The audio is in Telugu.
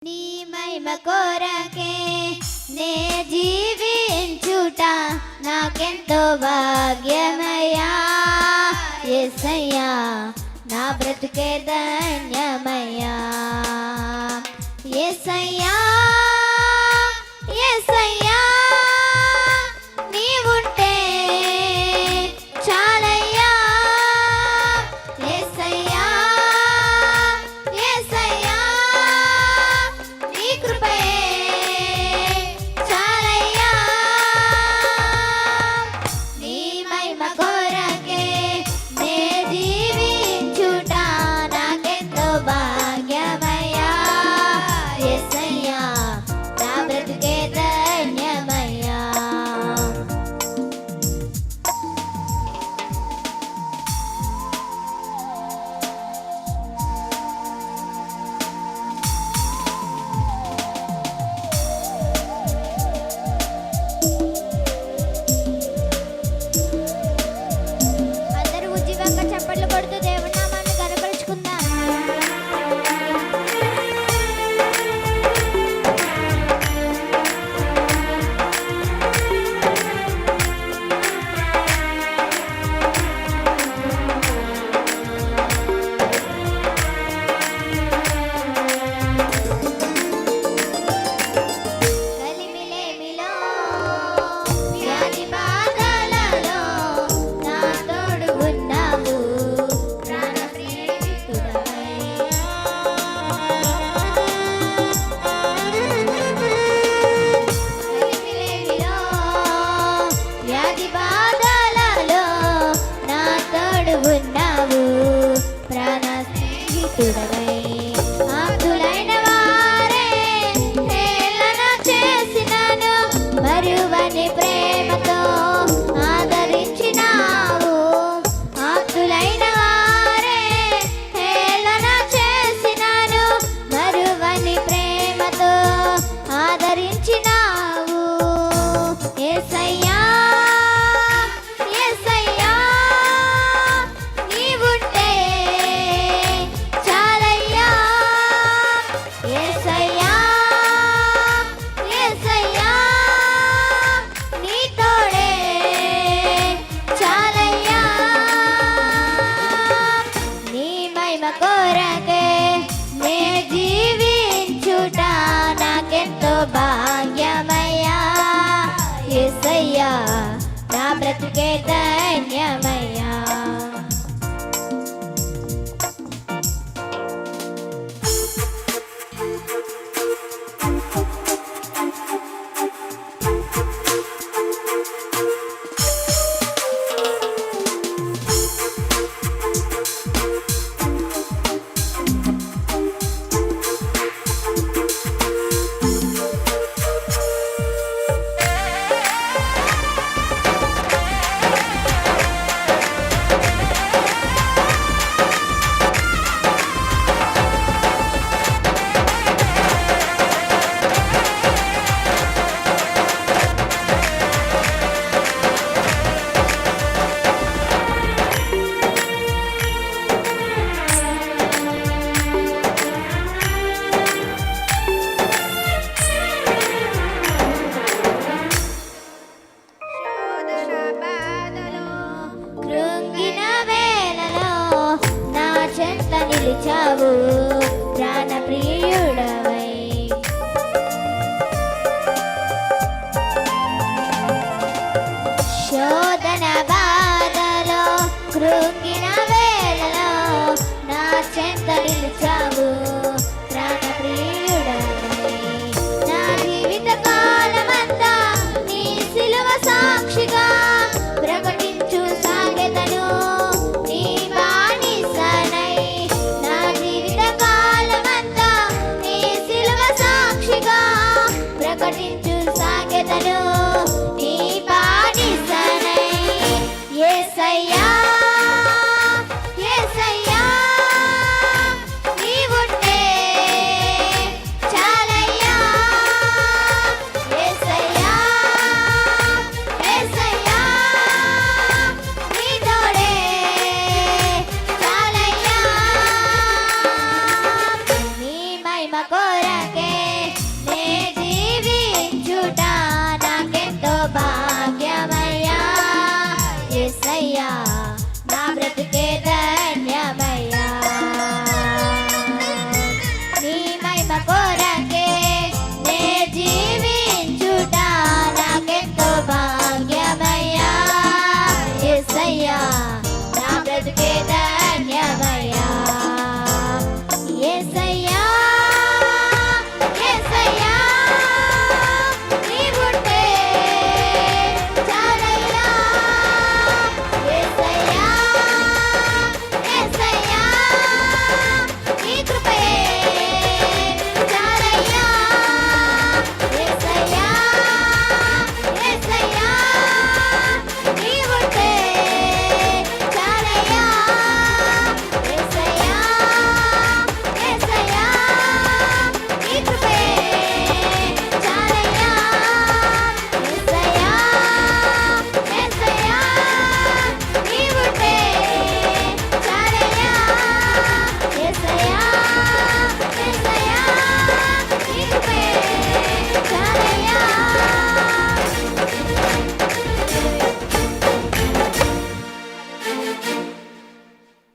నీ మహిమ కోరకే నే జీవించుట నాకెంతో భాగ్యమయ్యా యేసయ్యా నా బ్రతుకే ధన్యమయ్యా యేసయ్యా యేసయ్యా నీవుంటే చాలయ్యా యేసయ్యా యేసయ్యా నీ కృపే చాలయ్యా నీ మహిమ కోరకే నే జీవించుట నాకెంతో భాగ్యమయ్యా యేసయ్యా నా బ్రతుకే ధన్యమయ్యా అందరూ ఉజ్జీవంగా చప్పట్లు కొడుతూ దేవుని నామాన్ని ఘనపరుచుకుందాం. కలిమిలేమిలో వ్యాధి బాధలలో నా తోడు ఉన్నావు ప్రాణ ప్రేమికుడవై కలిమిలేమిలో వ్యాధి బాధలలో నా తోడు ఉన్నావు ప్రాణ స్నేహితుడవై ఆప్తులైన వారే హేళన చేసినను మరువని ప్రేమతో ఆదరించినావు ఆప్తులైన వారే హేళన చేసినను మరువని ప్రేమతో ఆదరించినావు యేసయ్యా యేసయ్యా నీవుంటే చాలయ్యా యేసయ్యా యేసయ్యా నీ తోడే చాలయ్యా నీ మహిమ కోరకే నే జీవించుట నాకెంతో భాగ్యమయ్యా యేసయ్యా నా బ్రతుకే ధన్యమయ్యా కోర